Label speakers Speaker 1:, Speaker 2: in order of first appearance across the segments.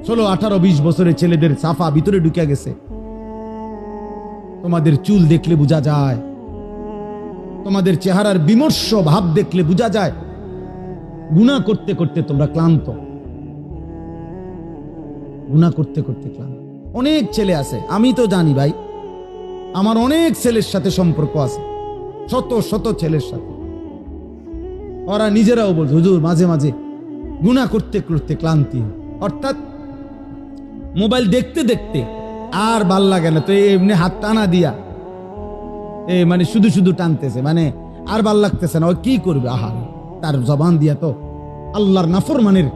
Speaker 1: 16, 18, 20 বছরের ছেলেদের সাফা ভিতরে ঢুকে গেছে। তোমাদের চুল দেখলে বোঝা যায়, তোমাদের চেহারার বিমর্ষ ভাব দেখলে বোঝা যায় গুনাহ করতে করতে তোমরা ক্লান্ত, গুনাহ করতে করতে ক্লান্ত। অনেক ছেলে আছে, আমি তো জানি ভাই, আমার অনেক ছেলের সাথে সম্পর্ক আছে, শত শত ছেলের সাথে। ওরা নিজেরাও বলছে হুজুর মাঝে মাঝে গুনাহ করতে করতে ক্লান্তি, অর্থাৎ মোবাইল দেখতে দেখতে আর ভাল লাগে না, তো এমনি হাত টানা দিয়া মানে শুধু শুধু টানতেছে, মানে আর ভাল লাগতেছে না, ও কি করবে? আহা, তার জবান দিয়া তো আল্লাহর নাফরমানের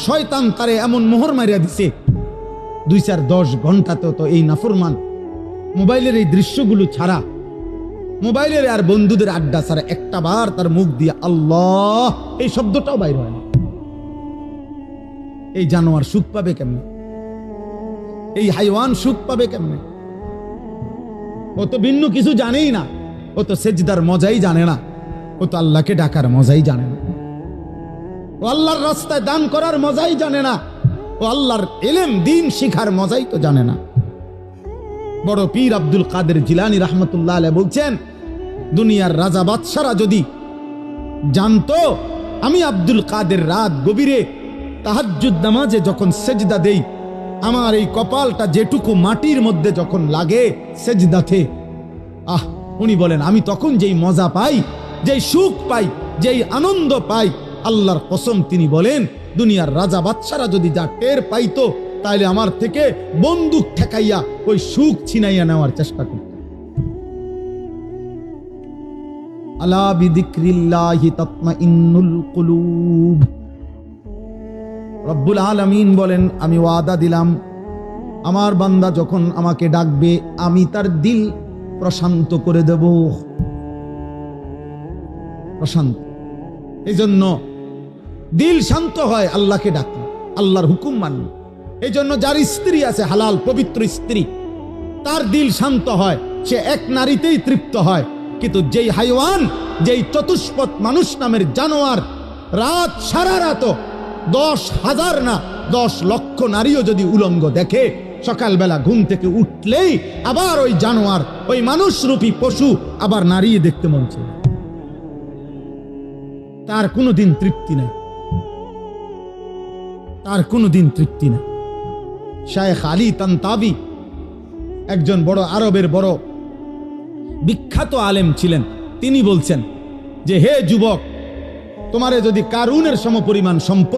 Speaker 1: শয়তান তারে এমন মোহর মারিয়া দিছে, 2-4-10 ঘন্টাতে তো এই নাফরমান মোবাইলের এই দৃশ্যগুলো ছাড়া, মোবাইলের আর বন্ধুদের আড্ডা ছাড়া একটা বার তার মুখ দিয়ে আল্লাহ এই শব্দটাও বাইর হয় না। এই জানোয়ার সুখ পাবে কেমনে? এই হাইওয়ান সুখ পাবে কেমনে? ও তো ভিন্ন কিছু জানেই না, ও তো সেজদার মজাই জানে না, ও তো আল্লাহকে ডাকার মজাই জানে না, ও আল্লাহর রাস্তায় দান করার মজাই জানে না, ও আল্লাহর ইলম দ্বীন শিখার মজাই তো জানে না। বড় পীর আব্দুল কাদের জিলানী রাহমাতুল্লাহ আলাইহি বলছেন, দুনিয়ার রাজা বাদশারা যদি জানতো আমি আব্দুল কাদের রাত গভীরে তাহাজ্জুদ নামাজে যখন সেজদা দেই, আমার এই কপালটা যেটুকু মাটির মধ্যে যখন লাগে সেজদাতে, উনি বলেন আমি তখন যেই মজা পাই, যেই সুখ পাই, যেই আনন্দ পাই, আল্লাহর কসম তিনি বলেন দুনিয়ার রাজা বাদশারা যদি যা টের পাইতো, তাহলে আমার থেকে বন্দুক ঠেকাইয়া ওই সুখ ছিনাইয়া নেওয়ার চেষ্টা করত। আলা বিযিকরিল্লাহি তাতমাইন্নুল কুলুব। রব্বুল আলামিন বলেন আমি ওয়াদা দিলাম আমার বান্দা যখন আমাকে ডাকবে আমি তার দিল প্রশান্ত করে দেব, প্রশান্ত। এই জন্য দিল শান্ত হয় আল্লাহকে ডাকলে, আল্লাহর হুকুম মানলে। এই জন্য যার স্ত্রী আছে হালাল পবিত্র স্ত্রী, তার দিল শান্ত হয়, সে এক নারীতেই তৃপ্ত হয়। কিন্তু যেই হাইওয়ান, যেই চতুষ্পদ মানুষ নামের জানোয়ার রাত সারা রাত 10,000 না 10 লক্ষ নারীও যদি উলঙ্গ দেখে, সকালবেলা ঘুম থেকে উঠলেই আবার ওই জানোয়ার, ওই মানুষরূপী পশু আবার নারী দেখতে মন চায়, তার কোনোদিন তৃপ্তি নেই, তার কোনোদিন তৃপ্তি নেই। শায়েখ আলী তানতাবি একজন বড় আরবের বড় বিখ্যাত আলেম ছিলেন। তিনি বলছেন যে হে যুবক, তোমারে যদি কারুনের সমপরিমাণ সম্পদ